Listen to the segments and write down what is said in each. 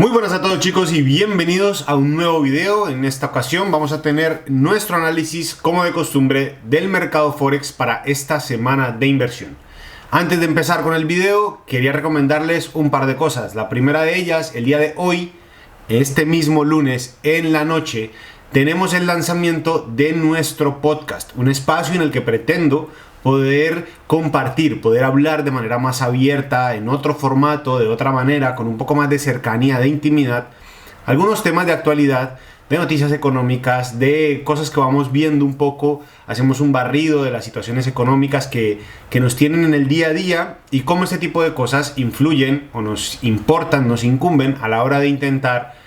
Muy buenas a todos chicos y bienvenidos a un nuevo video. En esta ocasión vamos a tener nuestro análisis, como de costumbre, del mercado Forex para esta semana de inversión. Antes de empezar con el video, quería recomendarles un par de cosas. La primera de ellas, el día de hoy, este mismo lunes en la noche, tenemos el lanzamiento de nuestro podcast, un espacio en el que pretendo poder compartir, poder hablar de manera más abierta, en otro formato, de otra manera, con un poco más de cercanía, de intimidad, algunos temas de actualidad, de noticias económicas, de cosas que vamos viendo un poco, hacemos un barrido de las situaciones económicas que nos tienen en el día a día y cómo este tipo de cosas influyen o nos importan, nos incumben a la hora de intentar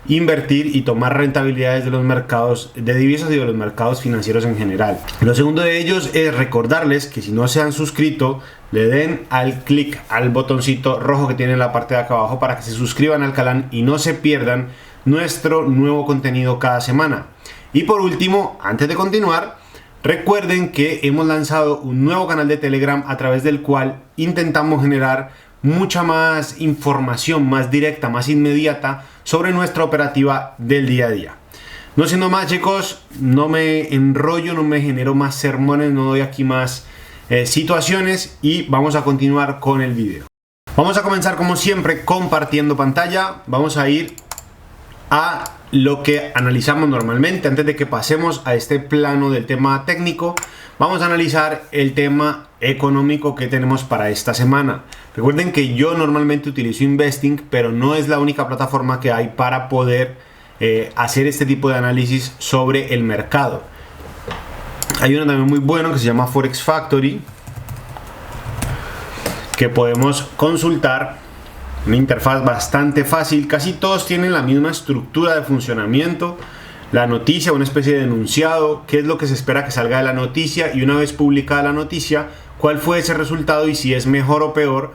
invertir y tomar rentabilidades de los mercados de divisas y de los mercados financieros en general. Lo segundo de ellos es recordarles que si no se han suscrito, le den al clic al botoncito rojo que tiene en la parte de acá abajo para que se suscriban al canal y no se pierdan nuestro nuevo contenido cada semana. Y por último, antes de continuar, recuerden que hemos lanzado un nuevo canal de Telegram a través del cual intentamos generar mucha más información, más directa, más inmediata sobre nuestra operativa del día a día. No siendo más chicos, no me enrollo, no me genero más sermones, no doy aquí más situaciones y vamos a continuar con el video. Vamos a comenzar como siempre compartiendo pantalla. Vamos a ir a lo que analizamos normalmente. Antes de que pasemos a este plano del tema técnico, vamos a analizar el tema económico que tenemos para esta semana. Recuerden que yo normalmente utilizo Investing, pero no es la única plataforma que hay para poder hacer este tipo de análisis sobre el mercado. Hay uno también muy bueno que se llama Forex Factory, que podemos consultar. Una interfaz bastante fácil, casi todos tienen la misma estructura de funcionamiento. La noticia, una especie de enunciado, qué es lo que se espera que salga de la noticia y una vez publicada la noticia, cuál fue ese resultado y si es mejor o peor,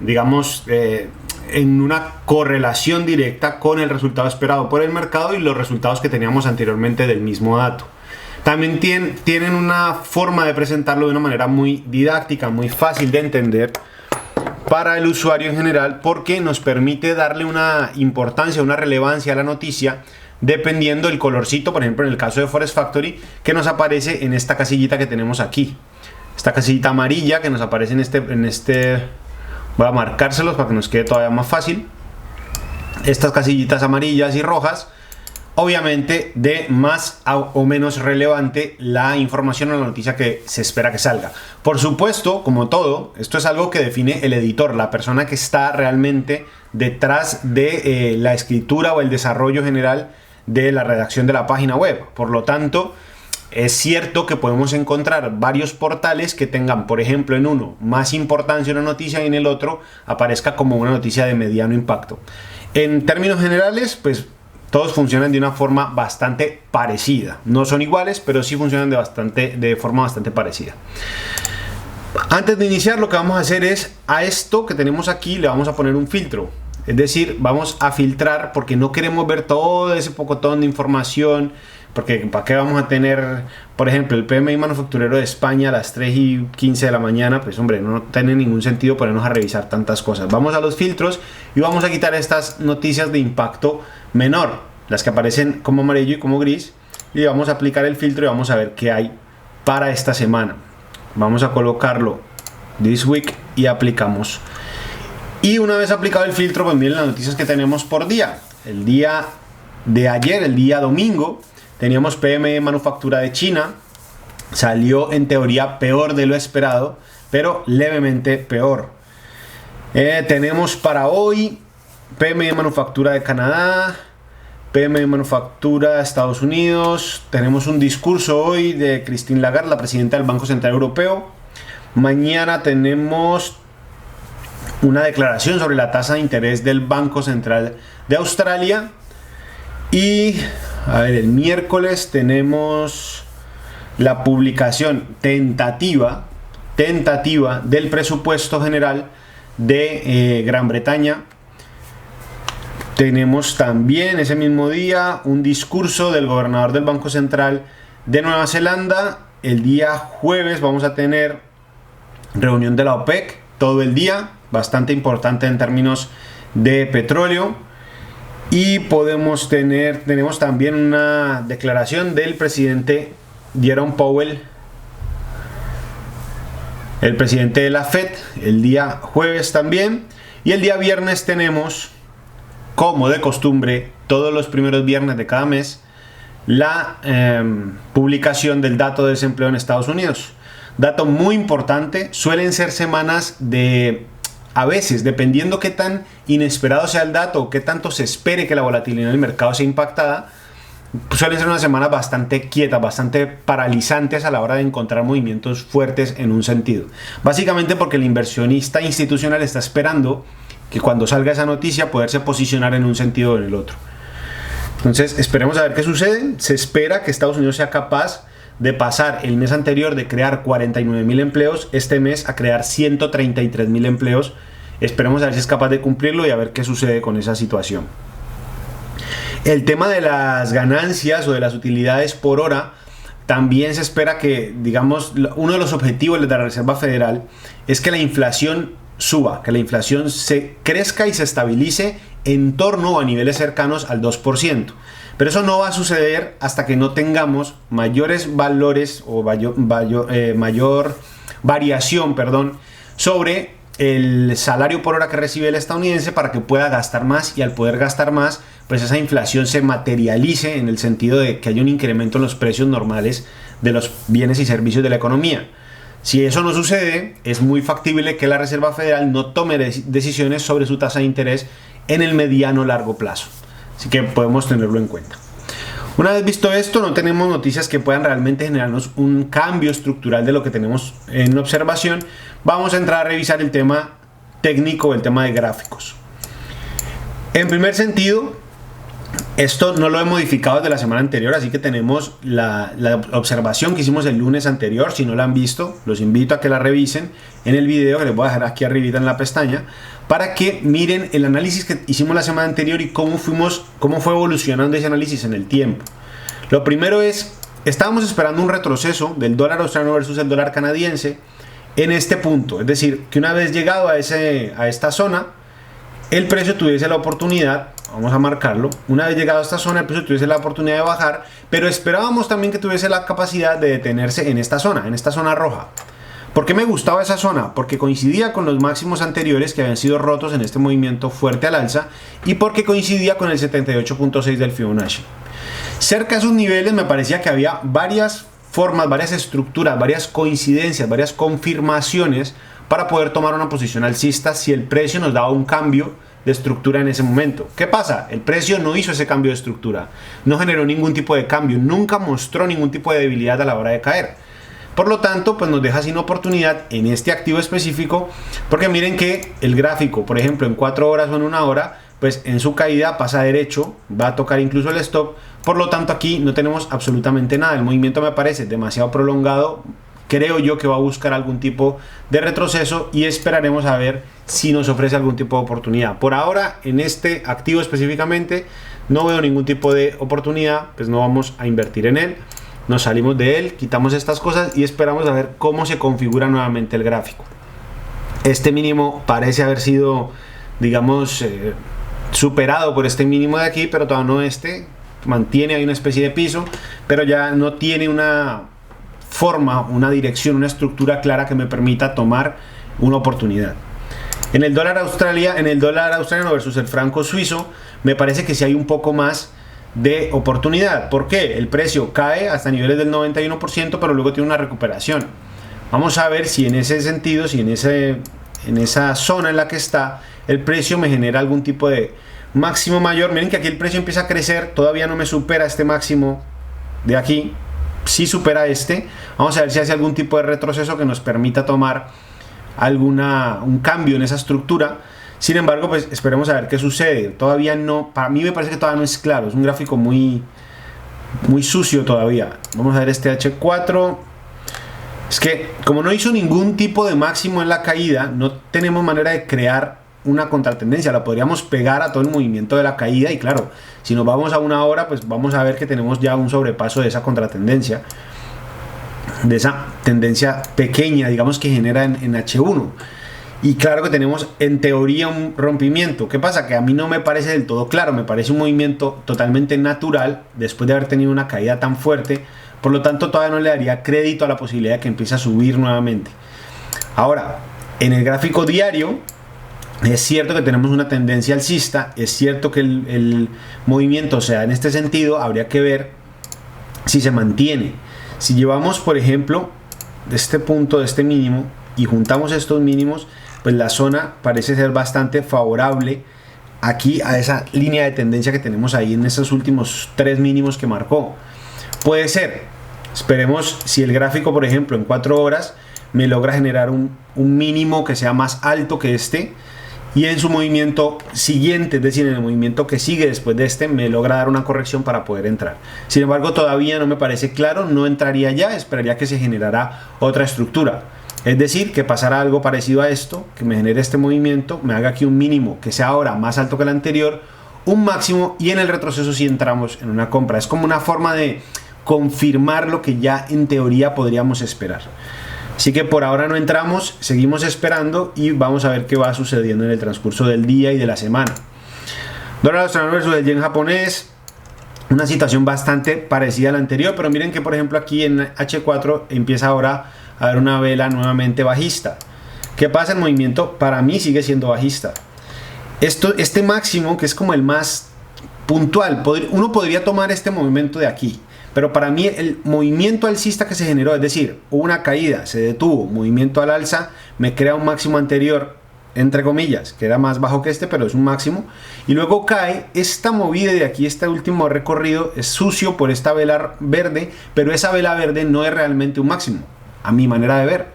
digamos, en una correlación directa con el resultado esperado por el mercado y los resultados que teníamos anteriormente del mismo dato. También tienen una forma de presentarlo de una manera muy didáctica, muy fácil de entender para el usuario en general, porque nos permite darle una importancia, una relevancia a la noticia dependiendo del colorcito, por ejemplo en el caso de Forex Factory, que nos aparece en esta casillita que tenemos aquí, esta casillita amarilla que nos aparece en este voy a marcárselos para que nos quede todavía más fácil. Estas casillitas amarillas y rojas, obviamente de más o menos relevante la información o la noticia que se espera que salga. Por supuesto, como todo, esto es algo que define el editor, la persona que está realmente detrás de la escritura o el desarrollo general de la redacción de la página web. Por lo tanto, es cierto que podemos encontrar varios portales que tengan, por ejemplo, en uno más importancia una noticia y en el otro aparezca como una noticia de mediano impacto. En términos generales, pues todos funcionan de una forma bastante parecida. No son iguales, pero sí funcionan de forma bastante parecida. Antes de iniciar, lo que vamos a hacer es, a esto que tenemos aquí le vamos a poner un filtro. Es decir, vamos a filtrar porque no queremos ver todo ese pocotón de información. Porque ¿para qué vamos a tener, por ejemplo, el PMI manufacturero de España a las 3:15 de la mañana? Pues hombre, no tiene ningún sentido ponernos a revisar tantas cosas. Vamos a los filtros y vamos a quitar estas noticias de impacto menor, las que aparecen como amarillo y como gris, y vamos a aplicar el filtro y vamos a ver qué hay para esta semana. Vamos a colocarlo this week y aplicamos. Y una vez aplicado el filtro, pues miren las noticias que tenemos por día. El día de ayer, el día domingo, teníamos PMI manufactura de China, salió en teoría peor de lo esperado, pero levemente peor. Tenemos para hoy PMI manufactura de Canadá, PMI manufactura de Estados Unidos. Tenemos un discurso hoy de Christine Lagarde, la presidenta del Banco Central Europeo. Mañana tenemos una declaración sobre la tasa de interés del Banco Central de Australia. Y a ver, el miércoles tenemos la publicación tentativa del presupuesto general de Gran Bretaña. Tenemos también ese mismo día un discurso del gobernador del Banco Central de Nueva Zelanda. El día jueves vamos a tener reunión de la OPEC todo el día, bastante importante en términos de petróleo. Y tenemos también una declaración del presidente Jerome Powell, el presidente de la Fed, el día jueves también. Y el día viernes tenemos, como de costumbre, todos los primeros viernes de cada mes, la publicación del dato de desempleo en Estados Unidos. Dato muy importante. Suelen ser semanas a veces, dependiendo qué tan inesperado sea el dato o qué tanto se espere que la volatilidad del mercado sea impactada, suelen ser unas semanas bastante quietas, bastante paralizantes a la hora de encontrar movimientos fuertes en un sentido. Básicamente porque el inversionista institucional está esperando que cuando salga esa noticia poderse posicionar en un sentido o en el otro. Entonces esperemos a ver qué sucede. Se espera que Estados Unidos sea capaz de pasar el mes anterior de crear 49.000 empleos, este mes a crear 133.000 empleos. Esperemos a ver si es capaz de cumplirlo y a ver qué sucede con esa situación. El tema de las ganancias o de las utilidades por hora, también se espera que, digamos, uno de los objetivos de la Reserva Federal es que la inflación suba, que la inflación se crezca y se estabilice en torno a niveles cercanos al 2%. Pero eso no va a suceder hasta que no tengamos mayores valores o mayor variación, sobre el salario por hora que recibe el estadounidense para que pueda gastar más, y al poder gastar más, pues esa inflación se materialice en el sentido de que haya un incremento en los precios normales de los bienes y servicios de la economía. Si eso no sucede, es muy factible que la Reserva Federal no tome decisiones sobre su tasa de interés en el mediano o largo plazo. Así que podemos tenerlo en cuenta. Una vez visto esto, no tenemos noticias que puedan realmente generarnos un cambio estructural de lo que tenemos en observación. Vamos a entrar a revisar el tema técnico, el tema de gráficos. En primer sentido, esto no lo he modificado desde la semana anterior, así que tenemos la observación que hicimos el lunes anterior. Si no la han visto, los invito a que la revisen en el video que les voy a dejar aquí arribita en la pestaña, para que miren el análisis que hicimos la semana anterior y cómo fue evolucionando ese análisis en el tiempo. Lo primero es, estábamos esperando un retroceso del dólar australiano versus el dólar canadiense en este punto, es decir, que una vez llegado a esta zona, el precio tuviese la oportunidad, vamos a marcarlo, una vez llegado a esta zona el precio tuviese la oportunidad de bajar, pero esperábamos también que tuviese la capacidad de detenerse en esta zona roja. ¿Por qué me gustaba esa zona? Porque coincidía con los máximos anteriores que habían sido rotos en este movimiento fuerte al alza, y porque coincidía con el 78.6 del Fibonacci. Cerca de esos niveles me parecía que había varias formas, varias estructuras, varias coincidencias, varias confirmaciones para poder tomar una posición alcista si el precio nos daba un cambio de estructura en ese momento. ¿Qué pasa? El precio no hizo ese cambio de estructura, no generó ningún tipo de cambio, nunca mostró ningún tipo de debilidad a la hora de caer. Por lo tanto, pues nos deja sin oportunidad en este activo específico, porque miren que el gráfico, por ejemplo, en 4 horas o en 1 hora, pues en su caída pasa derecho, va a tocar incluso el stop. Por lo tanto, aquí no tenemos absolutamente nada. El movimiento me parece demasiado prolongado. Creo yo que va a buscar algún tipo de retroceso y esperaremos a ver si nos ofrece algún tipo de oportunidad. Por ahora, en este activo específicamente, no veo ningún tipo de oportunidad, pues no vamos a invertir en él. Nos salimos de él, quitamos estas cosas y esperamos a ver cómo se configura nuevamente el gráfico. Este mínimo parece haber sido, digamos, superado por este mínimo de aquí, pero todavía no mantiene ahí una especie de piso, pero ya no tiene una forma, una dirección, una estructura clara que me permita tomar una oportunidad. En el dólar australiano versus el franco suizo, me parece que sí hay un poco más de oportunidad. ¿Por qué? El precio cae hasta niveles del 91%, pero luego tiene una recuperación. Vamos a ver si en ese sentido, si en esa zona en la que está, el precio me genera algún tipo de máximo mayor. Miren que aquí el precio empieza a crecer, todavía no me supera este máximo de aquí, sí supera este. Vamos a ver si hace algún tipo de retroceso que nos permita tomar un cambio en esa estructura. Sin embargo, pues esperemos a ver qué sucede. Todavía no, para mí me parece que todavía no es claro, es un gráfico muy sucio todavía. Vamos a ver este H4. Es que como no hizo ningún tipo de máximo en la caída, no tenemos manera de crear una contratendencia. La podríamos pegar a todo el movimiento de la caída, y claro, si nos vamos a 1 hora, pues vamos a ver que tenemos ya un sobrepaso de esa contratendencia, de esa tendencia pequeña, digamos, que genera en H1. Y claro que tenemos en teoría un rompimiento. ¿Qué pasa? Que a mí no me parece del todo claro, me parece un movimiento totalmente natural después de haber tenido una caída tan fuerte. Por lo tanto, todavía no le daría crédito a la posibilidad de que empiece a subir nuevamente. Ahora, en el gráfico diario, es cierto que tenemos una tendencia alcista, es cierto que el movimiento, o sea, en este sentido, habría que ver si se mantiene. Si llevamos, por ejemplo, de este punto, de este mínimo, y juntamos estos mínimos, pues la zona parece ser bastante favorable aquí a esa línea de tendencia que tenemos ahí en esos últimos 3 mínimos que marcó. Puede ser, esperemos si el gráfico, por ejemplo, en 4 horas me logra generar un mínimo que sea más alto que este, y en su movimiento siguiente, es decir, en el movimiento que sigue después de este, me logra dar una corrección para poder entrar. Sin embargo, todavía no me parece claro, no entraría ya, esperaría que se generara otra estructura. Es decir, que pasara algo parecido a esto, que me genere este movimiento, me haga aquí un mínimo que sea ahora más alto que el anterior, un máximo, y en el retroceso sí entramos en una compra. Es como una forma de confirmar lo que ya en teoría podríamos esperar. Así que por ahora no entramos, seguimos esperando y vamos a ver qué va sucediendo en el transcurso del día y de la semana. Dólar australiano versus el yen japonés. Una situación bastante parecida a la anterior, pero miren que por ejemplo aquí en H4 empieza ahora a haber una vela nuevamente bajista. ¿Qué pasa? El movimiento para mí sigue siendo bajista. Este máximo, que es como el más puntual, uno podría tomar este movimiento de aquí, pero para mí el movimiento alcista que se generó, es decir, hubo una caída, se detuvo, movimiento al alza, me crea un máximo anterior, entre comillas, que era más bajo que este, pero es un máximo, y luego cae. Esta movida de aquí, este último recorrido, es sucio por esta vela verde, pero esa vela verde no es realmente un máximo, a mi manera de ver.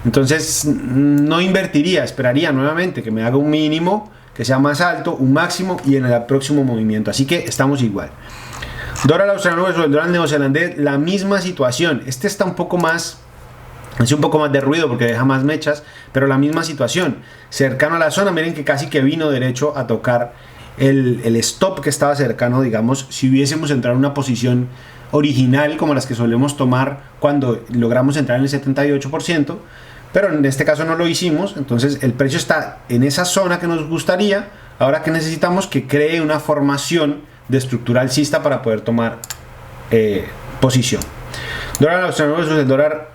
Entonces no invertiría, esperaría nuevamente que me haga un mínimo que sea más alto, un máximo, y en el próximo movimiento. Así que estamos igual. Dólar australiano versus el dólar neozelandés, la misma situación. Este está un poco más, hace un poco más de ruido porque deja más mechas, pero la misma situación, cercano a la zona. Miren que casi que vino derecho a tocar el stop que estaba cercano, digamos, si hubiésemos entrado en una posición original como las que solemos tomar cuando logramos entrar en el 78%, pero en este caso no lo hicimos. Entonces el precio está en esa zona que nos gustaría. Ahora que necesitamos que cree una formación de estructura alcista para poder tomar posición. Dólar australiano versus el dólar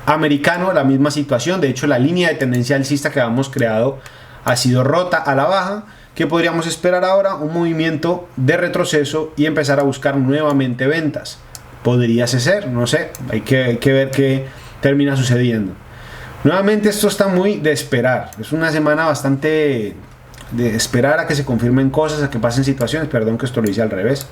americano, la misma situación. De hecho, la línea de tendencia alcista que habíamos creado ha sido rota a la baja. ¿Qué podríamos esperar ahora? Un movimiento de retroceso y empezar a buscar nuevamente ventas. Podría ser, no sé, hay que ver qué termina sucediendo. Nuevamente esto está muy de esperar. Es una semana bastante de esperar a que se confirmen cosas, a que pasen situaciones. Perdón que esto lo hice al revés.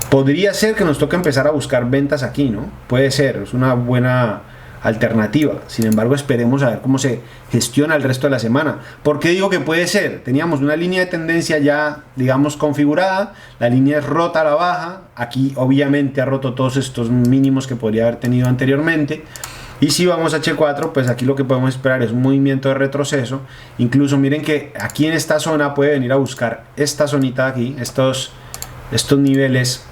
Podría ser que nos toque empezar a buscar ventas aquí, ¿no? Puede ser, es una buena alternativa. Sin embargo, esperemos a ver cómo se gestiona el resto de la semana. ¿Por qué digo que puede ser? Teníamos una línea de tendencia ya, digamos, configurada. La línea es rota a la baja. Aquí obviamente ha roto todos estos mínimos que podría haber tenido anteriormente. Y si vamos a H4, pues aquí lo que podemos esperar es un movimiento de retroceso. Incluso miren que aquí en esta zona puede venir a buscar esta zonita de aquí, estos niveles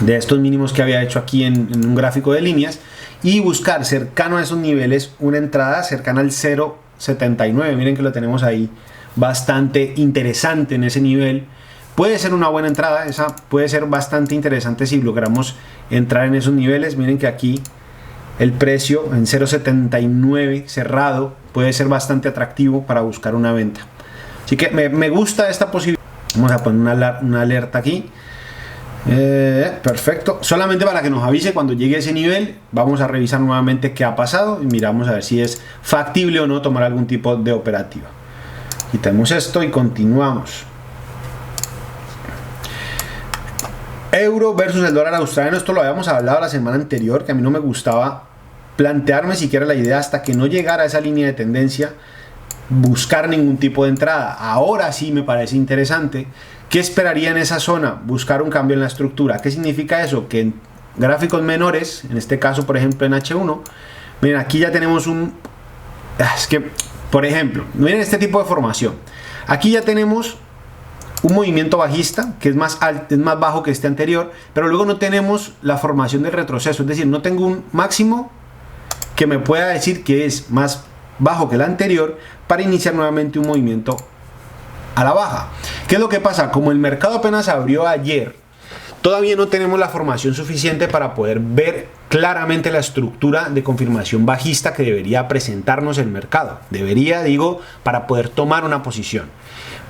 de estos mínimos que había hecho aquí en un gráfico de líneas, y buscar cercano a esos niveles una entrada cercana al 0.79. Miren que lo tenemos ahí bastante interesante en ese nivel. Puede ser una buena entrada, esa puede ser bastante interesante si logramos entrar en esos niveles. Miren que aquí el precio en 0.79 cerrado puede ser bastante atractivo para buscar una venta. Así que me gusta esta posibilidad. Vamos a poner una alerta aquí. Perfecto. Solamente para que nos avise cuando llegue a ese nivel. Vamos a revisar nuevamente qué ha pasado y miramos a ver si es factible o no tomar algún tipo de operativa. Quitamos esto y continuamos. Euro versus el dólar australiano. Esto lo habíamos hablado la semana anterior, que a mí no me gustaba plantearme siquiera la idea hasta que no llegara a esa línea de tendencia buscar ningún tipo de entrada. Ahora sí me parece interesante. ¿Qué esperaría en esa zona? Buscar un cambio en la estructura. ¿Qué significa eso? Que en gráficos menores, en este caso por ejemplo en H1, miren, aquí ya tenemos es que, por ejemplo, miren este tipo de formación. Aquí ya tenemos un movimiento bajista que es más alto, es más bajo que este anterior, pero luego no tenemos la formación del retroceso. Es decir, no tengo un máximo que me pueda decir que es más bajo que el anterior para iniciar nuevamente un movimiento a la baja. ¿Qué es lo que pasa? Como el mercado apenas abrió ayer, todavía no tenemos la formación suficiente para poder ver claramente la estructura de confirmación bajista que debería presentarnos el mercado. Debería, digo, para poder tomar una posición.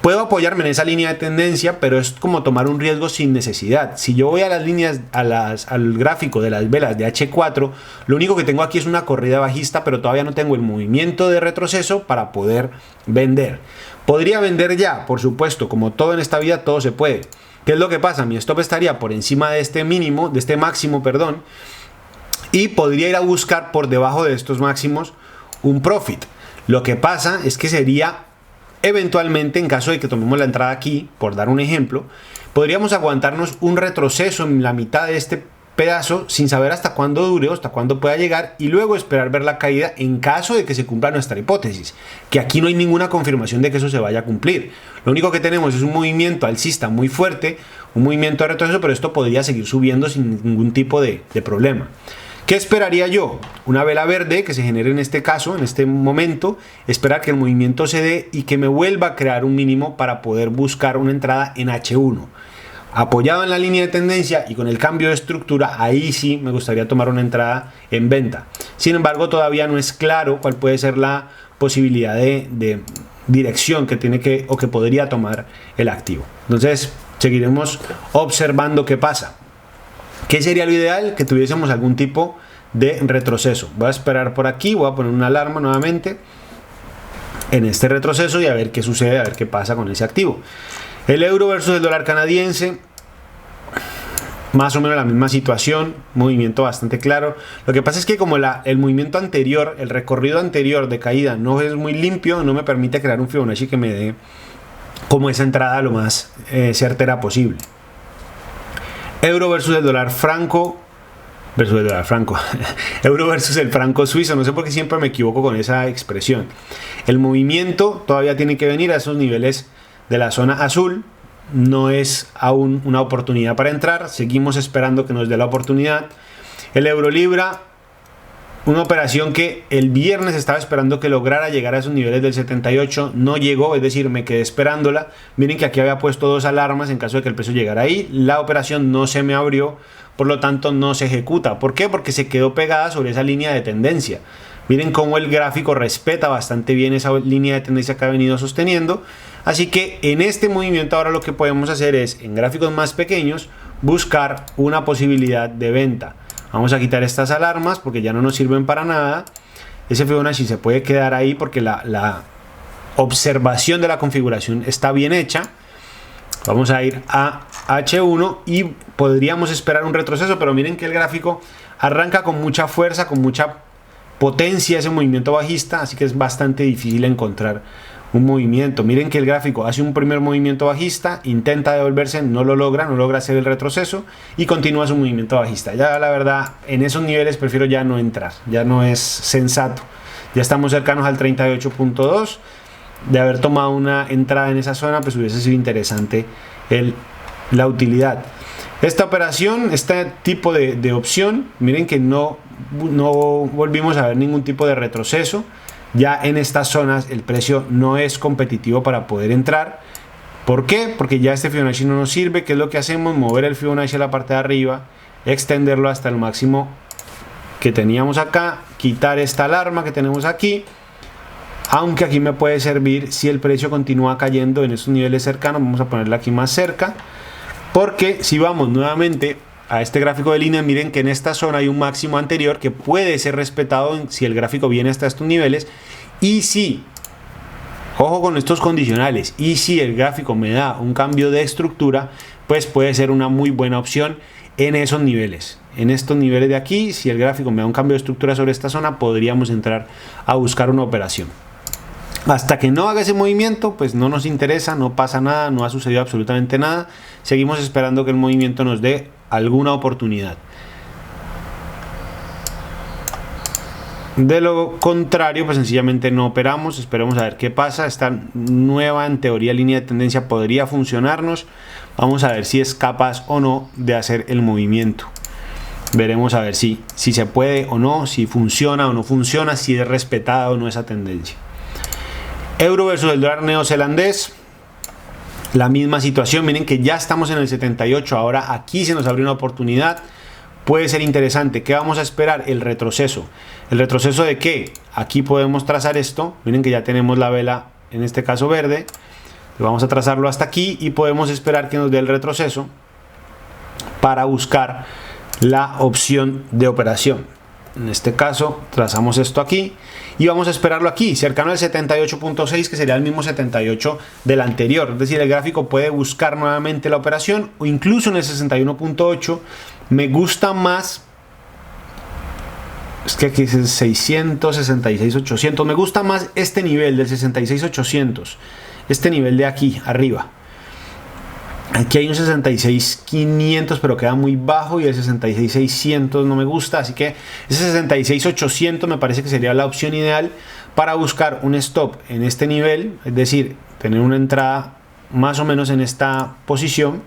Puedo apoyarme en esa línea de tendencia, pero es como tomar un riesgo sin necesidad. Si yo voy a las líneas, al gráfico de las velas de H4, lo único que tengo aquí es una corrida bajista, pero todavía no tengo el movimiento de retroceso para poder vender. Podría vender ya, por supuesto, como todo en esta vida, todo se puede. ¿Qué es lo que pasa? Mi stop estaría por encima de este mínimo, de este máximo, perdón, y podría ir a buscar por debajo de estos máximos un profit. Lo que pasa es que sería eventualmente, en caso de que tomemos la entrada aquí, por dar un ejemplo, podríamos aguantarnos un retroceso en la mitad de este pedazo sin saber hasta cuándo dure o hasta cuándo pueda llegar y luego esperar ver la caída en caso de que se cumpla nuestra hipótesis, que aquí no hay ninguna confirmación de que eso se vaya a cumplir. Lo único que tenemos es un movimiento alcista muy fuerte, un movimiento de retroceso, pero esto podría seguir subiendo sin ningún tipo de problema. ¿Qué esperaría yo? Una vela verde que se genere en este caso, en este momento, esperar que el movimiento se dé y que me vuelva a crear un mínimo para poder buscar una entrada en H1. Apoyado en la línea de tendencia y con el cambio de estructura, ahí sí me gustaría tomar una entrada en venta. Sin embargo, todavía no es claro cuál puede ser la posibilidad de dirección que tiene que o que podría tomar el activo. Entonces, seguiremos observando qué pasa. ¿Qué sería lo ideal? Que tuviésemos algún tipo de retroceso. Voy a esperar por aquí, voy a poner una alarma nuevamente en este retroceso y a ver qué sucede, a ver qué pasa con ese activo. El euro versus el dólar canadiense, más o menos la misma situación, movimiento bastante claro. Lo que pasa es que como el movimiento anterior, el recorrido anterior de caída no es muy limpio, no me permite crear un Fibonacci que me dé como esa entrada lo más certera posible. Euro versus el dólar franco, euro versus el franco suizo, no sé por qué siempre me equivoco con esa expresión. El movimiento todavía tiene que venir a esos niveles de la zona azul, no es aún una oportunidad para entrar, seguimos esperando que nos dé la oportunidad. El euro libra, una operación que el viernes estaba esperando que lograra llegar a esos niveles del 78, no llegó, es decir, me quedé esperándola. Miren que aquí había puesto dos alarmas en caso de que el precio llegara ahí, la operación no se me abrió, por lo tanto no se ejecuta. ¿Por qué? Porque se quedó pegada sobre esa línea de tendencia. Miren cómo el gráfico respeta bastante bien esa línea de tendencia que ha venido sosteniendo. Así que en este movimiento ahora lo que podemos hacer es, en gráficos más pequeños, buscar una posibilidad de venta. Vamos a quitar estas alarmas porque ya no nos sirven para nada. Ese Fibonacci se puede quedar ahí porque la observación de la configuración está bien hecha. Vamos a ir a H1 y podríamos esperar un retroceso, pero miren que el gráfico arranca con mucha fuerza, con mucha potencia ese movimiento bajista, así que es bastante difícil encontrar un movimiento. Miren que el gráfico hace un primer movimiento bajista, intenta devolverse, no lo logra, no logra hacer el retroceso y continúa su movimiento bajista. Ya la verdad, en esos niveles prefiero ya no entrar, ya no es sensato. Ya estamos cercanos al 38.2. De haber tomado una entrada en esa zona, pues hubiese sido interesante la utilidad. Esta operación, este tipo de opción, miren que no volvimos a ver ningún tipo de retroceso. Ya en estas zonas el precio no es competitivo para poder entrar. ¿Por qué? Porque ya este Fibonacci no nos sirve. ¿Qué es lo que hacemos? Mover el Fibonacci a la parte de arriba, extenderlo hasta el máximo que teníamos acá, quitar esta alarma que tenemos aquí. Aunque aquí me puede servir si el precio continúa cayendo en esos niveles cercanos. Vamos a ponerla aquí más cerca, porque si vamos nuevamente a este gráfico de línea, miren que en esta zona hay un máximo anterior que puede ser respetado si el gráfico viene hasta estos niveles. Y si, ojo con estos condicionales, y si el gráfico me da un cambio de estructura, pues puede ser una muy buena opción en esos niveles. En estos niveles de aquí, si el gráfico me da un cambio de estructura sobre esta zona, podríamos entrar a buscar una operación. Hasta que no haga ese movimiento, pues no nos interesa, no pasa nada, no ha sucedido absolutamente nada. Seguimos esperando que el movimiento nos dé alguna oportunidad. De lo contrario, pues sencillamente no operamos, esperemos a ver qué pasa. Esta nueva, en teoría, línea de tendencia podría funcionarnos. Vamos a ver si es capaz o no de hacer el movimiento. Veremos a ver si se puede o no, si funciona o no funciona, si es respetada o no esa tendencia. Euro versus el dólar neozelandés. La misma situación, miren que ya estamos en el 78, ahora aquí se nos abrió una oportunidad, puede ser interesante. ¿Qué vamos a esperar? El retroceso. ¿El retroceso de qué? Aquí podemos trazar esto, miren que ya tenemos la vela, en este caso verde, vamos a trazarlo hasta aquí y podemos esperar que nos dé el retroceso para buscar la opción de operación. En este caso trazamos esto aquí y vamos a esperarlo aquí, cercano al 78.6, que sería el mismo 78 del anterior. Es decir, el gráfico puede buscar nuevamente la operación o incluso en el 61.8. Me gusta más, es que aquí es el 666.800. Me gusta más este nivel del 66.800, este nivel de aquí arriba. Aquí hay un 66.500, pero queda muy bajo, y el 66.600 no me gusta, así que ese 66.800 me parece que sería la opción ideal para buscar un stop en este nivel, es decir, tener una entrada más o menos en esta posición.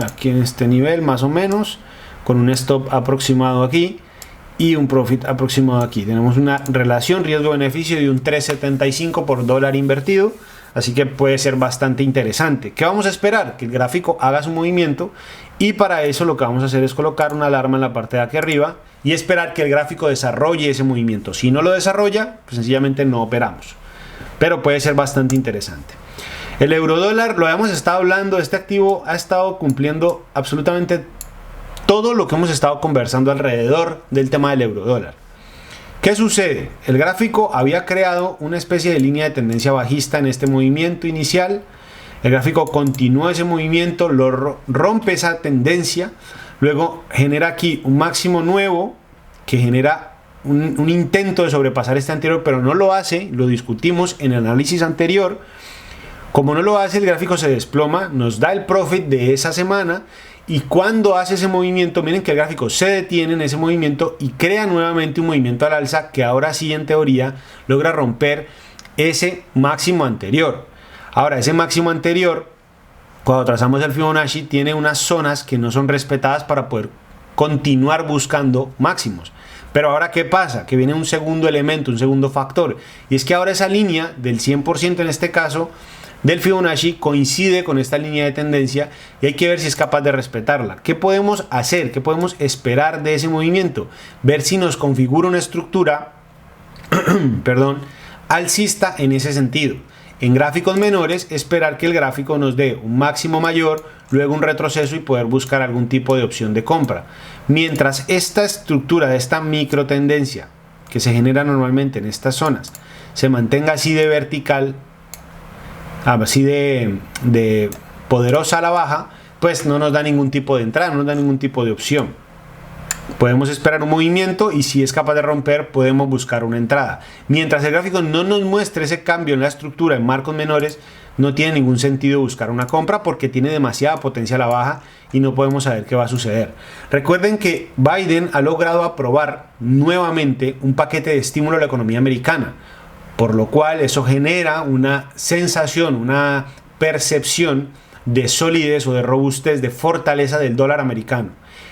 Aquí en este nivel más o menos, con un stop aproximado aquí y un profit aproximado aquí. Tenemos una relación riesgo-beneficio de un 3.75 por dólar invertido, así que puede ser bastante interesante. ¿Qué vamos a esperar? Que el gráfico haga su movimiento, y para eso lo que vamos a hacer es colocar una alarma en la parte de aquí arriba y esperar que el gráfico desarrolle ese movimiento. Si no lo desarrolla, pues sencillamente no operamos, pero puede ser bastante interesante. El euro dólar, lo habíamos estado hablando, este activo ha estado cumpliendo absolutamente todo lo que hemos estado conversando alrededor del tema del euro dólar. ¿Qué sucede? El gráfico había creado una especie de línea de tendencia bajista en este movimiento inicial. El gráfico continúa ese movimiento, rompe esa tendencia, luego genera aquí un máximo nuevo que genera un intento de sobrepasar este anterior, pero no lo hace. Lo discutimos en el análisis anterior. Como no lo hace, el gráfico se desploma, nos da el profit de esa semana. Y cuando hace ese movimiento, miren que el gráfico se detiene en ese movimiento y crea nuevamente un movimiento al alza, que ahora sí, en teoría, logra romper ese máximo anterior. Ahora, ese máximo anterior, cuando trazamos el Fibonacci, tiene unas zonas que no son respetadas para poder continuar buscando máximos. Pero ahora, ¿qué pasa? Que viene un segundo elemento, un segundo factor, y es que ahora esa línea del 100% en este caso del Fibonacci coincide con esta línea de tendencia, y hay que ver si es capaz de respetarla. ¿Qué podemos hacer? ¿Qué podemos esperar de ese movimiento? Ver si nos configura una estructura alcista en ese sentido. En gráficos menores, esperar que el gráfico nos dé un máximo mayor, luego un retroceso y poder buscar algún tipo de opción de compra. Mientras esta estructura de esta micro tendencia que se genera normalmente en estas zonas se mantenga así de vertical, así de poderosa a la baja, pues no nos da ningún tipo de entrada, no nos da ningún tipo de opción. Podemos esperar un movimiento, y si es capaz de romper, podemos buscar una entrada. Mientras el gráfico no nos muestre ese cambio en la estructura en marcos menores, no tiene ningún sentido buscar una compra, porque tiene demasiada potencia a la baja y no podemos saber qué va a suceder. Recuerden que Biden ha logrado aprobar nuevamente un paquete de estímulo a la economía americana, por lo cual eso genera una sensación, una percepción de solidez o de robustez, de fortaleza del dólar americano.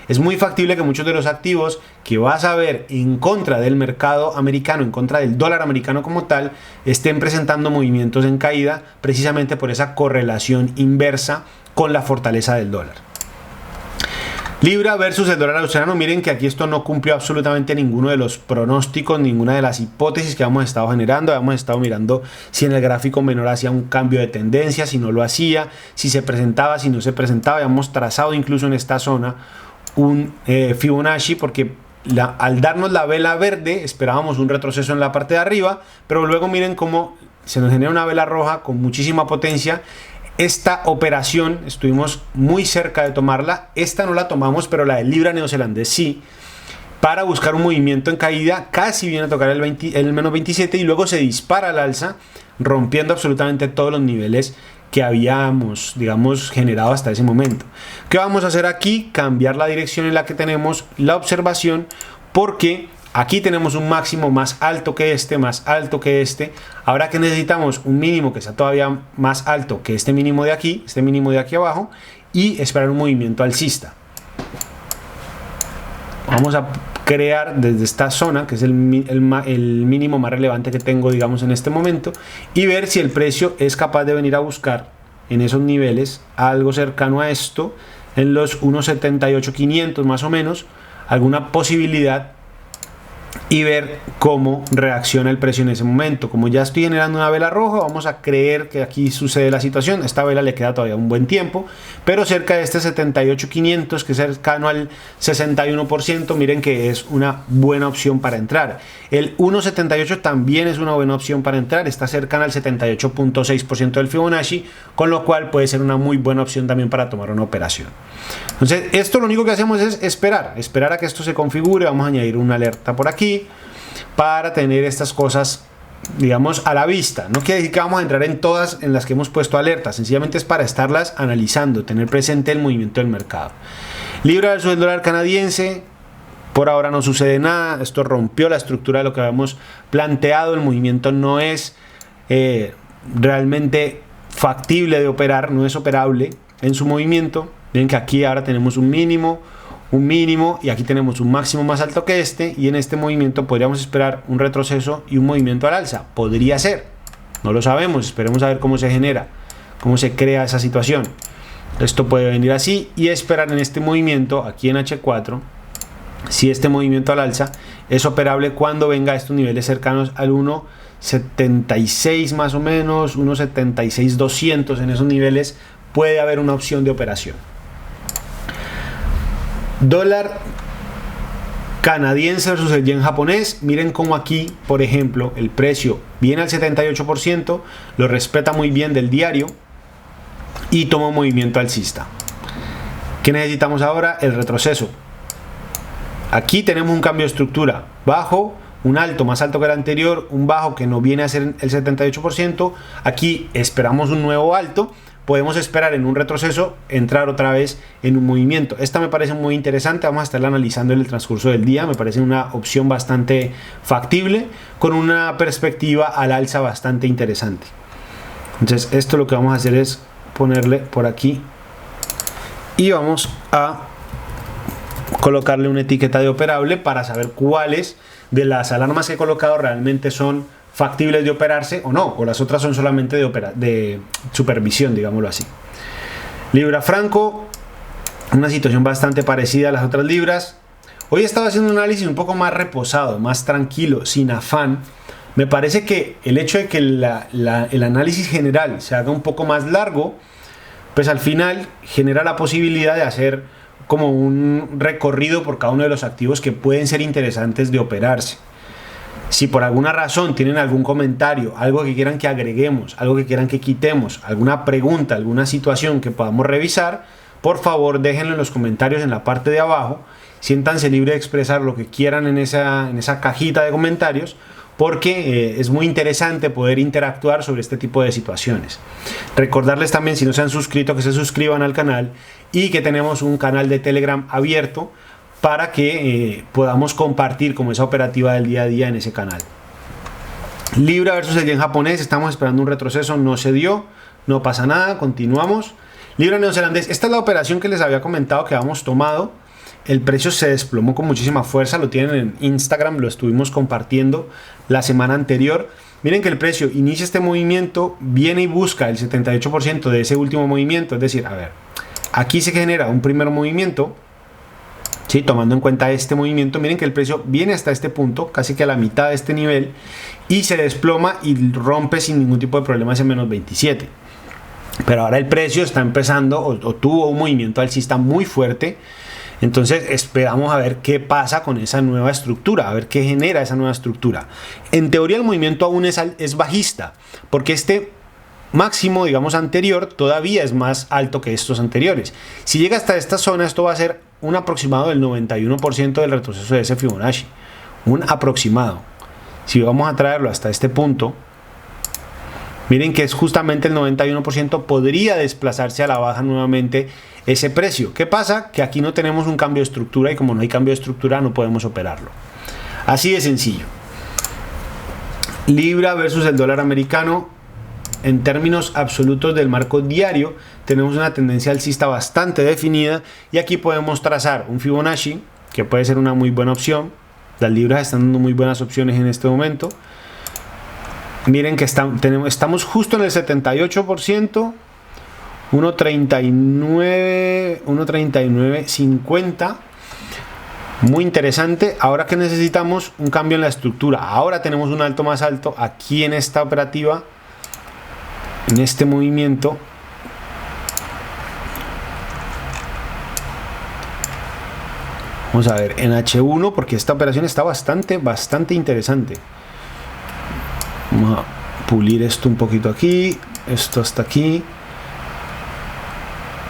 Es muy factible que muchos de los activos que vas a ver en contra del mercado americano, en contra del dólar americano como tal, estén presentando movimientos en caída, precisamente por esa correlación inversa con la fortaleza del dólar. Libra versus el dólar australiano. Miren que aquí esto no cumplió absolutamente ninguno de los pronósticos, ninguna de las hipótesis que hemos estado generando. Hemos estado mirando si en el gráfico menor hacía un cambio de tendencia, si no lo hacía, si se presentaba, si no se presentaba. Hemos trazado incluso en esta zona un Fibonacci, porque al darnos la vela verde esperábamos un retroceso en la parte de arriba, pero luego miren cómo se nos genera una vela roja con muchísima potencia. Esta operación estuvimos muy cerca de tomarla, esta no la tomamos, pero la del Libra neozelandés sí, para buscar un movimiento en caída. Casi viene a tocar el menos 27 y luego se dispara al alza, rompiendo absolutamente todos los niveles que habíamos, digamos, generado hasta ese momento. ¿Qué vamos a hacer aquí? Cambiar la dirección en la que tenemos la observación, porque Aquí tenemos un máximo más alto que este, más alto que este. Ahora que necesitamos un mínimo que sea todavía más alto que este mínimo de aquí abajo, y esperar un movimiento alcista. Vamos a crear desde esta zona, que es el mínimo más relevante que tengo, digamos, en este momento, y ver si el precio es capaz de venir a buscar en esos niveles algo cercano a esto, en los 1.78.500 más o menos, alguna posibilidad, y ver cómo reacciona el precio en ese momento. Como ya estoy generando una vela roja, vamos a creer que aquí sucede la situación. Esta vela le queda todavía un buen tiempo, pero cerca de este 78.500, que es cercano al 61%, miren que es una buena opción para entrar. El 1.78 también es una buena opción para entrar, está cercana al 78.6% del Fibonacci, con lo cual puede ser una muy buena opción también para tomar una operación. Entonces, esto lo único que hacemos es esperar a que esto se configure. Vamos a añadir una alerta por aquí para tener estas cosas, digamos, a la vista. No quiere decir que vamos a entrar en todas en las que hemos puesto alertas, sencillamente es para estarlas analizando, tener presente el movimiento del mercado. Libra versus el dólar canadiense, por ahora no sucede nada. Esto rompió la estructura de lo que habíamos planteado. El movimiento no es realmente factible de operar, no es operable en su movimiento. Miren que aquí ahora tenemos un mínimo, y aquí tenemos un máximo más alto que este, y en este movimiento podríamos esperar un retroceso y un movimiento al alza. Podría ser, no lo sabemos, esperemos a ver cómo se genera, cómo se crea esa situación. Esto puede venir así y esperar en este movimiento aquí en H4, si este movimiento al alza es operable cuando venga a estos niveles cercanos al 1.76 más o menos, 1.76.200, en esos niveles puede haber una opción de operación. Dólar canadiense versus el yen japonés. Miren cómo aquí, por ejemplo, el precio viene al 78%, lo respeta muy bien del diario y toma un movimiento alcista. ¿Qué necesitamos ahora? El retroceso. Aquí tenemos un cambio de estructura, bajo, un alto más alto que el anterior, un bajo que no viene a ser el 78%. Aquí esperamos un nuevo alto. Podemos esperar en un retroceso, entrar otra vez en un movimiento. Esta me parece muy interesante, vamos a estarla analizando en el transcurso del día. Me parece una opción bastante factible, con una perspectiva al alza bastante interesante. Entonces esto lo que vamos a hacer es ponerle por aquí y vamos a colocarle una etiqueta de operable para saber cuáles de las alarmas que he colocado realmente son factibles de operarse o no, o las otras son solamente de supervisión, digámoslo así. Libra franco, una situación bastante parecida a las otras libras. Hoy estaba haciendo un análisis un poco más reposado, más tranquilo, sin afán. Me parece que el hecho de que el análisis general se haga un poco más largo, pues al final genera la posibilidad de hacer como un recorrido por cada uno de los activos que pueden ser interesantes de operarse. Si por alguna razón tienen algún comentario, algo que quieran que agreguemos, algo que quieran que quitemos, alguna pregunta, alguna situación que podamos revisar, por favor déjenlo en los comentarios en la parte de abajo. Siéntanse libres de expresar lo que quieran en esa cajita de comentarios, porque es muy interesante poder interactuar sobre este tipo de situaciones. Recordarles también, si no se han suscrito, que se suscriban al canal y que tenemos un canal de Telegram abierto para que podamos compartir como esa operativa del día a día en ese canal. Libra versus el yen japonés, estamos esperando un retroceso, no se dio, no pasa nada, continuamos. Libra neozelandés, esta es la operación que les había comentado que habíamos tomado. El precio se desplomó con muchísima fuerza, lo tienen en Instagram, lo estuvimos compartiendo la semana anterior. Miren que el precio inicia este movimiento, viene y busca el 78% de ese último movimiento, es decir, a ver, aquí se genera un primer movimiento. Sí, tomando en cuenta este movimiento, miren que el precio viene hasta este punto, casi que a la mitad de este nivel, y se desploma y rompe sin ningún tipo de problema ese menos 27. Pero ahora el precio está empezando o tuvo un movimiento alcista muy fuerte. Entonces esperamos a ver qué pasa con esa nueva estructura, a ver qué genera esa nueva estructura. En teoría el movimiento aún es bajista, porque este máximo, digamos, anterior todavía es más alto que estos anteriores. Si llega hasta esta zona, esto va a ser un aproximado del 91% del retroceso de ese Fibonacci. Un aproximado. Si vamos a traerlo hasta este punto, miren que es justamente el 91%, podría desplazarse a la baja nuevamente ese precio. ¿Qué pasa? Que aquí no tenemos un cambio de estructura, y como no hay cambio de estructura no podemos operarlo. Así de sencillo. Libra versus el dólar americano. En términos absolutos del marco diario, tenemos una tendencia alcista bastante definida y aquí podemos trazar un Fibonacci, que puede ser una muy buena opción. Las libras están dando muy buenas opciones en este momento. Miren que estamos justo en el 78%, 1.3950. Muy interesante. Ahora que necesitamos un cambio en la estructura, ahora tenemos un alto más alto aquí en esta operativa, en este movimiento. Vamos a ver en H1 porque esta operación está bastante interesante. Vamos a pulir esto un poquito aquí, esto hasta aquí.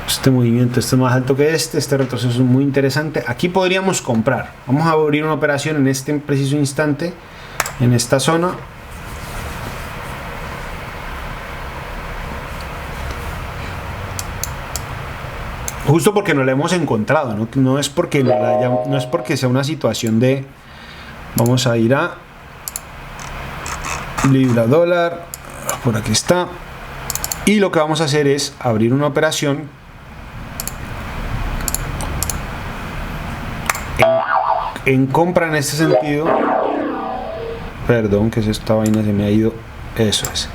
Este movimiento es más alto que este retroceso es muy interesante. Aquí podríamos comprar. Vamos a abrir una operación en este preciso instante, en esta zona. Justo porque no la hemos encontrado, no es porque no es porque sea una situación de... Vamos a ir a libra dólar, por aquí está, y lo que vamos a hacer es abrir una operación en compra en este sentido. Perdón, que esta vaina se me ha ido. Eso es.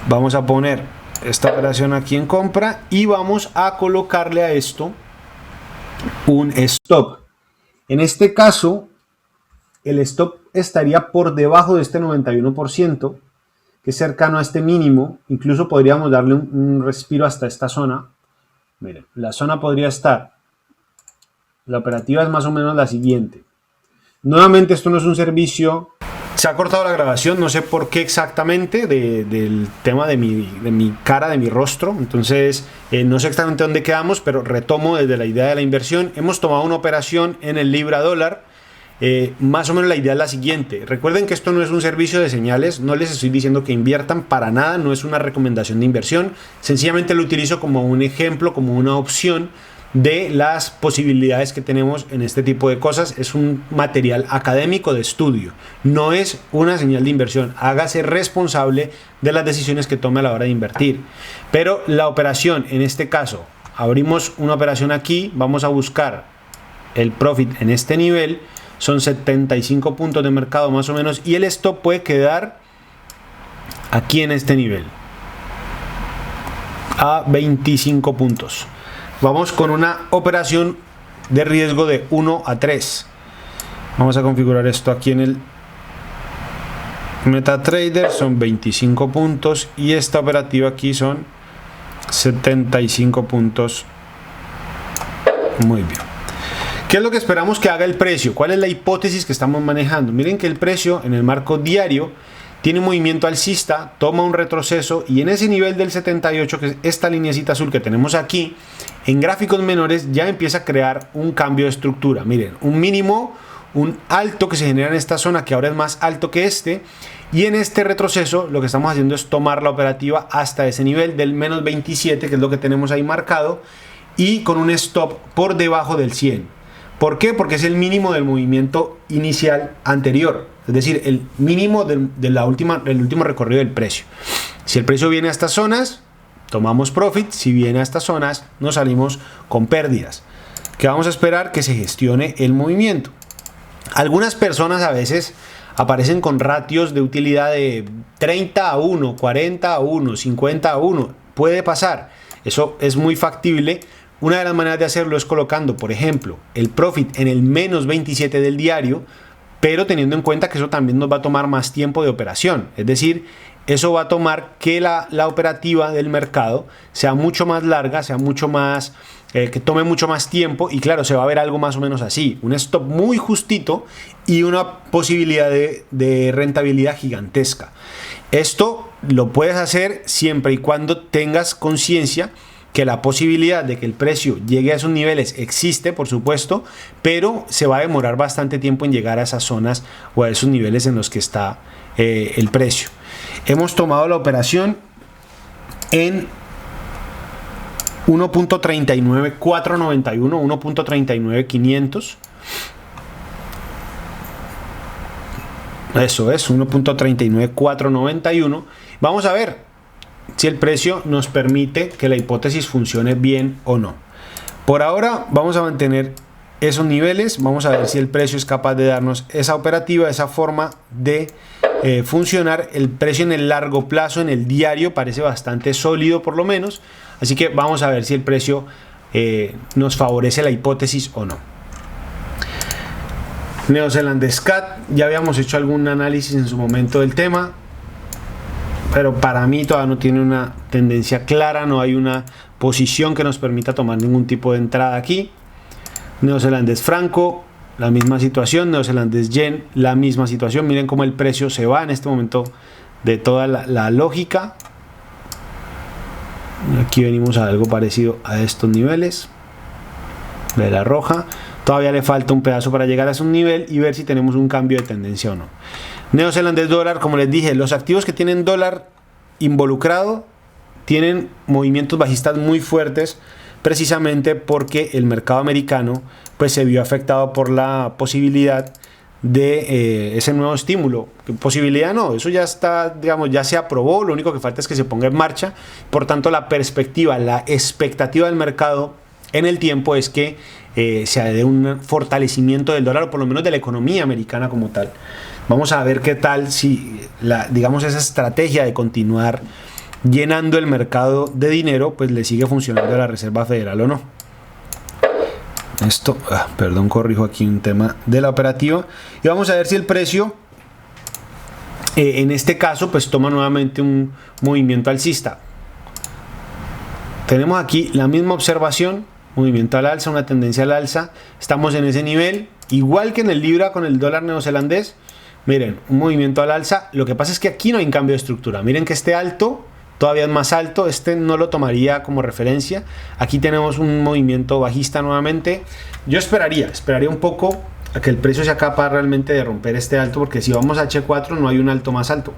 Vamos a poner esta operación aquí en compra y vamos a colocarle a esto un stop. En este caso, el stop estaría por debajo de este 91%, que es cercano a este mínimo. Incluso podríamos darle un respiro hasta esta zona. Miren, la zona podría estar. La operativa es más o menos la siguiente. Nuevamente, esto no es un servicio. Se ha cortado la grabación, no sé por qué exactamente, del tema de mi cara, de mi rostro. Entonces, no sé exactamente dónde quedamos, pero retomo desde la idea de la inversión. Hemos tomado una operación en el libra dólar. Más o menos la idea es la siguiente. Recuerden que esto no es un servicio de señales, no les estoy diciendo que inviertan para nada, no es una recomendación de inversión. Sencillamente lo utilizo como un ejemplo, como una opción de las posibilidades que tenemos en este tipo de cosas. Es un material académico de estudio, no es una señal de inversión. Hágase responsable de las decisiones que tome a la hora de invertir. Pero la operación, en este caso, abrimos una operación aquí, vamos a buscar el profit en este nivel, son 75 puntos de mercado más o menos, y el stop puede quedar aquí en este nivel, a 25 puntos. Vamos con una operación de riesgo de 1 a 3. Vamos a configurar esto aquí en el MetaTrader. Son 25 puntos y esta operativa aquí son 75 puntos. Muy bien. ¿Qué es lo que esperamos que haga el precio? ¿Cuál es la hipótesis que estamos manejando? Miren que el precio en el marco diario tiene un movimiento alcista, toma un retroceso y en ese nivel del 78, que es esta lineecita azul que tenemos aquí, en gráficos menores ya empieza a crear un cambio de estructura. Miren, un mínimo, un alto que se genera en esta zona que ahora es más alto que este, y en este retroceso lo que estamos haciendo es tomar la operativa hasta ese nivel del menos 27, que es lo que tenemos ahí marcado, y con un stop por debajo del 100. ¿Por qué? Porque es el mínimo del movimiento inicial anterior, es decir, el mínimo del último recorrido del precio. Si el precio viene a estas zonas, tomamos profit. Si viene a estas zonas, nos salimos con pérdidas. ¿Qué vamos a esperar? Que se gestione el movimiento. Algunas personas a veces aparecen con ratios de utilidad de 30 a 1, 40 a 1, 50 a 1. Puede pasar. Eso es muy factible. Una de las maneras de hacerlo es colocando, por ejemplo, el profit en el menos 27 del diario, pero teniendo en cuenta que eso también nos va a tomar más tiempo de operación. Es decir, eso va a tomar que la operativa del mercado sea mucho más larga, sea mucho más, que tome mucho más tiempo, y claro, se va a ver algo más o menos así, un stop muy justito y una posibilidad de rentabilidad gigantesca. Esto lo puedes hacer siempre y cuando tengas conciencia que la posibilidad de que el precio llegue a esos niveles existe, por supuesto, pero se va a demorar bastante tiempo en llegar a esas zonas o a esos niveles en los que está el precio. Hemos tomado la operación en 1.39491, 1.39500. Eso es 1.39491. Vamos a ver si el precio nos permite que la hipótesis funcione bien o no. Por ahora vamos a mantener esos niveles, vamos a ver si el precio es capaz de darnos esa operativa, esa forma de funcionar. El precio en el largo plazo, en el diario, parece bastante sólido por lo menos, así que vamos a ver si el precio nos favorece la hipótesis o no. Neozelandés CAD, ya habíamos hecho algún análisis en su momento del tema, pero para mí todavía no tiene una tendencia clara, no hay una posición que nos permita tomar ningún tipo de entrada aquí. Neozelandés franco, la misma situación. Neozelandés yen, la misma situación. Miren cómo el precio se va en este momento de toda la lógica. Aquí venimos a algo parecido a estos niveles. Vela roja. Todavía le falta un pedazo para llegar a ese nivel y ver si tenemos un cambio de tendencia o no. Neozelandés dólar, como les dije, los activos que tienen dólar involucrado tienen movimientos bajistas muy fuertes, precisamente porque el mercado americano pues se vio afectado por la posibilidad de ese nuevo estímulo. Posibilidad no, eso ya está, digamos, ya se aprobó, lo único que falta es que se ponga en marcha. Por tanto, la perspectiva, la expectativa del mercado en el tiempo es que se dé un fortalecimiento del dólar, o por lo menos de la economía americana como tal. Vamos a ver qué tal si digamos esa estrategia de continuar llenando el mercado de dinero pues le sigue funcionando a la Reserva Federal o no. Esto, perdón, corrijo aquí un tema de la operativa y vamos a ver si el precio en este caso pues toma nuevamente un movimiento alcista. Tenemos aquí la misma observación, movimiento al alza, una tendencia al alza, estamos en ese nivel, igual que en el libra con el dólar neozelandés. Miren, un movimiento al alza. Lo que pasa es que aquí no hay un cambio de estructura. Miren que este alto todavía es más alto. Este no lo tomaría como referencia. Aquí tenemos un movimiento bajista nuevamente. Yo esperaría un poco a que el precio sea capaz realmente de romper este alto, porque si vamos a H4 no hay un alto más alto.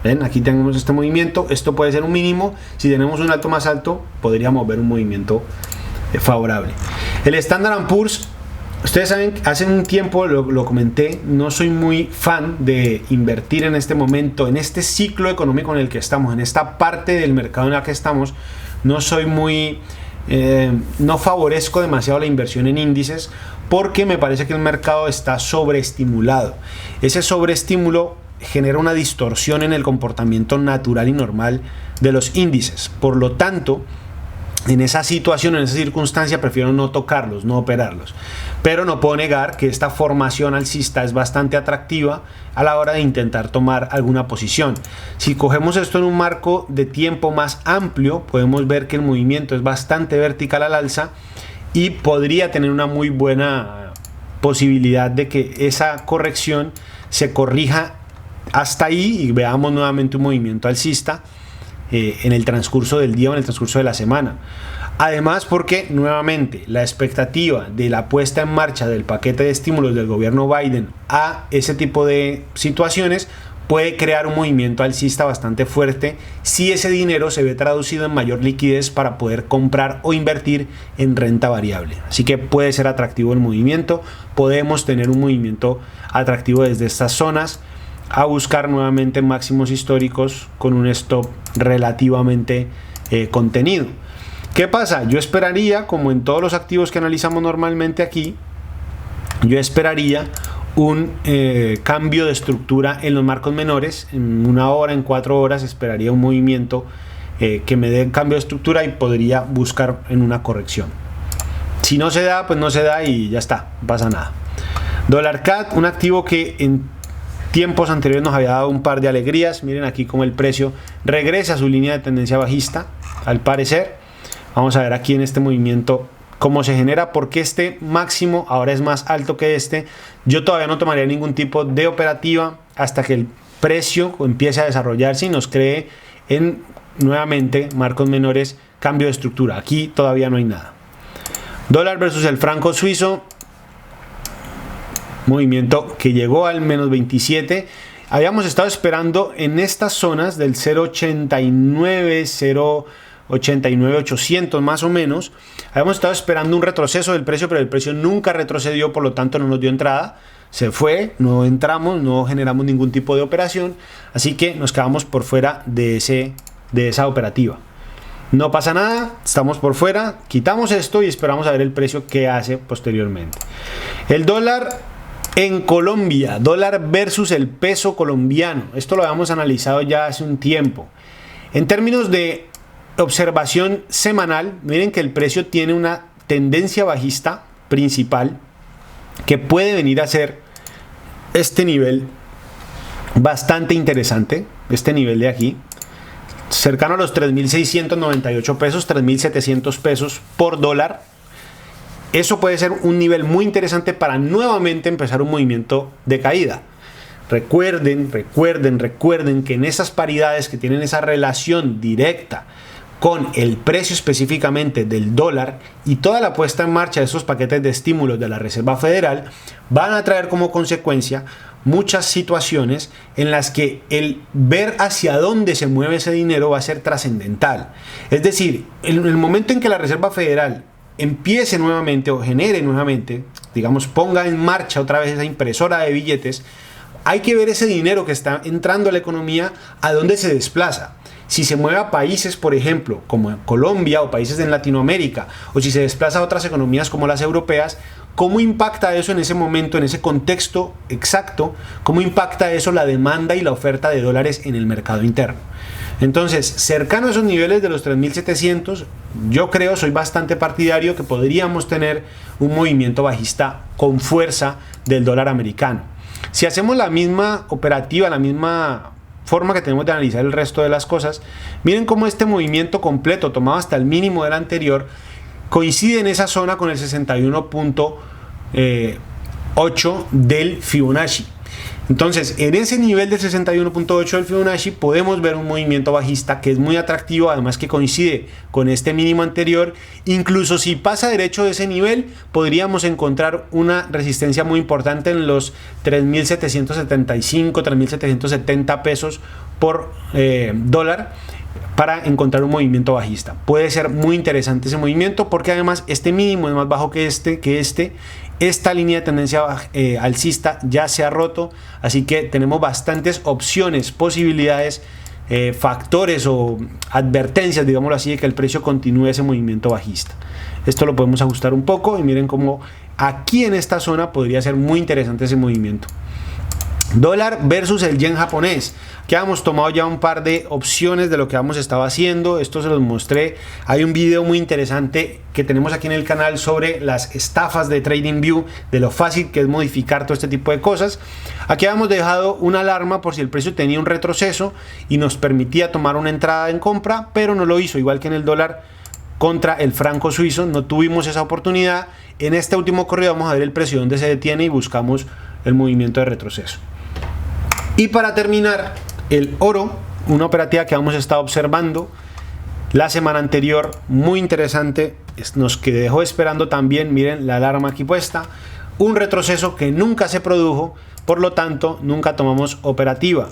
¿Ven? Aquí tenemos este movimiento. Esto puede ser un mínimo. Si tenemos un alto más alto, podríamos ver un movimiento favorable. El Standard & Poor's, ustedes saben, hace un tiempo lo comenté, no soy muy fan de invertir en este momento, en este ciclo económico en el que estamos, en esta parte del mercado en la que estamos. No soy muy, no favorezco demasiado la inversión en índices, porque me parece que el mercado está sobreestimulado. Ese sobreestímulo genera una distorsión en el comportamiento natural y normal de los índices. Por lo tanto, en esa situación, en esa circunstancia, prefiero no tocarlos, no operarlos. Pero no puedo negar que esta formación alcista es bastante atractiva a la hora de intentar tomar alguna posición. Si cogemos esto en un marco de tiempo más amplio, podemos ver que el movimiento es bastante vertical al alza y podría tener una muy buena posibilidad de que esa corrección se corrija hasta ahí y veamos nuevamente un movimiento alcista en el transcurso del día o en el transcurso de la semana. Además, porque nuevamente la expectativa de la puesta en marcha del paquete de estímulos del gobierno Biden a ese tipo de situaciones puede crear un movimiento alcista bastante fuerte si ese dinero se ve traducido en mayor liquidez para poder comprar o invertir en renta variable. Así que puede ser atractivo el movimiento. Podemos tener un movimiento atractivo desde estas zonas a buscar nuevamente máximos históricos con un stop relativamente contenido. ¿Qué pasa? Yo esperaría, como en todos los activos que analizamos normalmente aquí, yo esperaría un cambio de estructura en los marcos menores. En 1 hora, en 4 horas esperaría un movimiento que me dé cambio de estructura y podría buscar en una corrección. Si no se da, pues no se da y ya está, no pasa nada. Dólar CAD, un activo que en tiempos anteriores nos había dado un par de alegrías. Miren aquí cómo el precio regresa a su línea de tendencia bajista, al parecer. Vamos a ver aquí en este movimiento cómo se genera, porque este máximo ahora es más alto que este. Yo todavía no tomaría ningún tipo de operativa hasta que el precio empiece a desarrollarse y nos cree en nuevamente marcos menores, cambio de estructura. Aquí todavía no hay nada. Dólar versus el franco suizo, movimiento que llegó al menos 27. Habíamos estado esperando en estas zonas del 0.89, 0.89.800 más o menos. Habíamos estado esperando un retroceso del precio, pero el precio nunca retrocedió, por lo tanto no nos dio entrada. se fue, no entramos, no generamos ningún tipo de operación, así que nos quedamos por fuera de esa operativa. No pasa nada, estamos por fuera, quitamos esto y esperamos a ver el precio que hace posteriormente. El dólar en Colombia, dólar versus el peso colombiano. Esto lo habíamos analizado ya hace un tiempo. En términos de observación semanal, miren que el precio tiene una tendencia bajista principal que puede venir a ser este nivel bastante interesante, este nivel de aquí, cercano a los 3.698 pesos, 3.700 pesos por dólar. Eso puede ser un nivel muy interesante para nuevamente empezar un movimiento de caída. Recuerden que en esas paridades que tienen esa relación directa con el precio específicamente del dólar y toda la puesta en marcha de esos paquetes de estímulos de la Reserva Federal van a traer como consecuencia muchas situaciones en las que el ver hacia dónde se mueve ese dinero va a ser trascendental. Es decir, en el momento en que la Reserva Federal empiece nuevamente o genere nuevamente, digamos, ponga en marcha otra vez esa impresora de billetes, hay que ver ese dinero que está entrando a la economía a dónde se desplaza. Si se mueve a países, por ejemplo, como Colombia o países en Latinoamérica, o si se desplaza a otras economías como las europeas, ¿cómo impacta eso en ese momento, en ese contexto exacto? ¿Cómo impacta eso la demanda y la oferta de dólares en el mercado interno? Entonces, cercano a esos niveles de los 3.700, yo creo, soy bastante partidario que podríamos tener un movimiento bajista con fuerza del dólar americano. Si hacemos la misma operativa, la misma forma que tenemos de analizar el resto de las cosas, miren cómo este movimiento completo tomado hasta el mínimo del anterior coincide en esa zona con el 61.8 del Fibonacci. Entonces, en ese nivel del 61.8 del Fibonacci podemos ver un movimiento bajista que es muy atractivo, además que coincide con este mínimo anterior. Incluso si pasa derecho de ese nivel, podríamos encontrar una resistencia muy importante en los 3.775, 3.770 pesos por dólar para encontrar un movimiento bajista. Puede ser muy interesante ese movimiento porque además este mínimo es más bajo que esta línea de tendencia alcista ya se ha roto, así que tenemos bastantes opciones, posibilidades, factores o advertencias, digámoslo así, de que el precio continúe ese movimiento bajista. Esto lo podemos ajustar un poco y miren cómo aquí en esta zona podría ser muy interesante ese movimiento. Dólar versus el yen japonés. Que hemos tomado ya un par de opciones de lo que hemos estado haciendo. Esto se los mostré. Hay un video muy interesante que tenemos aquí en el canal sobre las estafas de TradingView, de lo fácil que es modificar todo este tipo de cosas. Aquí habíamos dejado una alarma por si el precio tenía un retroceso y nos permitía tomar una entrada en compra, pero no lo hizo, igual que en el dólar contra el franco suizo, no tuvimos esa oportunidad. En este último corrido vamos a ver el precio donde se detiene y buscamos el movimiento de retroceso. Y para terminar, el oro, una operativa que hemos estado observando la semana anterior, muy interesante, nos que dejó esperando también, miren la alarma aquí puesta, un retroceso que nunca se produjo, por lo tanto nunca tomamos operativa.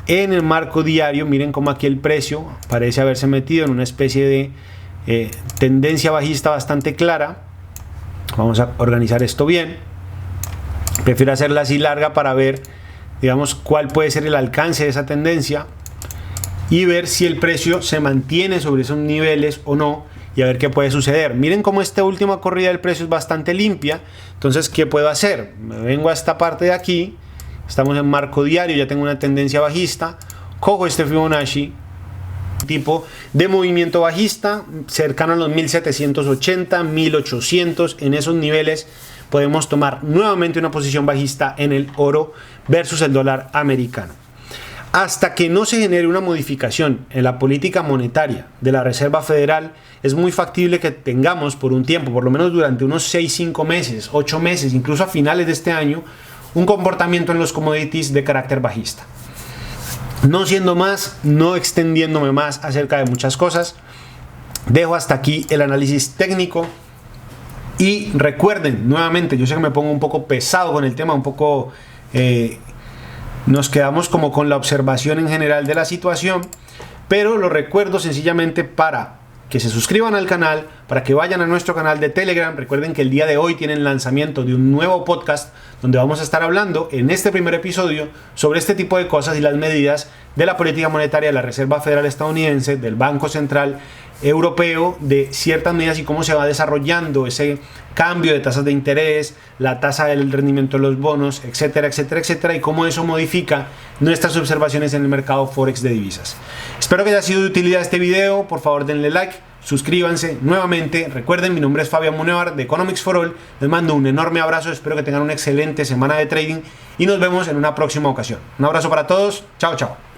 En el marco diario, miren cómo aquí el precio parece haberse metido en una especie de tendencia bajista bastante clara. Vamos a organizar esto bien, prefiero hacerla así larga para ver, digamos, cuál puede ser el alcance de esa tendencia y ver si el precio se mantiene sobre esos niveles o no y a ver qué puede suceder. Miren cómo esta última corrida del precio es bastante limpia. Entonces, ¿qué puedo hacer? Me vengo a esta parte de aquí, estamos en marco diario, ya tengo una tendencia bajista, cojo este Fibonacci, tipo de movimiento bajista cercano a los 1780, 1800, en esos niveles podemos tomar nuevamente una posición bajista en el oro versus el dólar americano. Hasta que no se genere una modificación en la política monetaria de la Reserva Federal, es muy factible que tengamos por un tiempo, por lo menos durante unos 6, 5 meses, 8 meses, incluso a finales de este año, un comportamiento en los commodities de carácter bajista. No siendo más, no extendiéndome más acerca de muchas cosas, dejo hasta aquí el análisis técnico. Y recuerden, nuevamente, yo sé que me pongo un poco pesado con el tema, un poco nos quedamos como con la observación en general de la situación, pero lo recuerdo sencillamente para que se suscriban al canal, para que vayan a nuestro canal de Telegram. Recuerden que el día de hoy tienen lanzamiento de un nuevo podcast donde vamos a estar hablando en este primer episodio sobre este tipo de cosas y las medidas de la política monetaria de la Reserva Federal estadounidense, del Banco Central Europeo, de ciertas medidas y cómo se va desarrollando ese cambio de tasas de interés, la tasa del rendimiento de los bonos, etcétera, etcétera, etcétera, y cómo eso modifica nuestras observaciones en el mercado Forex de divisas. Espero que haya sido de utilidad este video. Por favor, denle like, suscríbanse nuevamente. Recuerden, mi nombre es Fabián Munevar de Economics for All. Les mando un enorme abrazo, espero que tengan una excelente semana de trading y nos vemos en una próxima ocasión. Un abrazo para todos, chao, chao.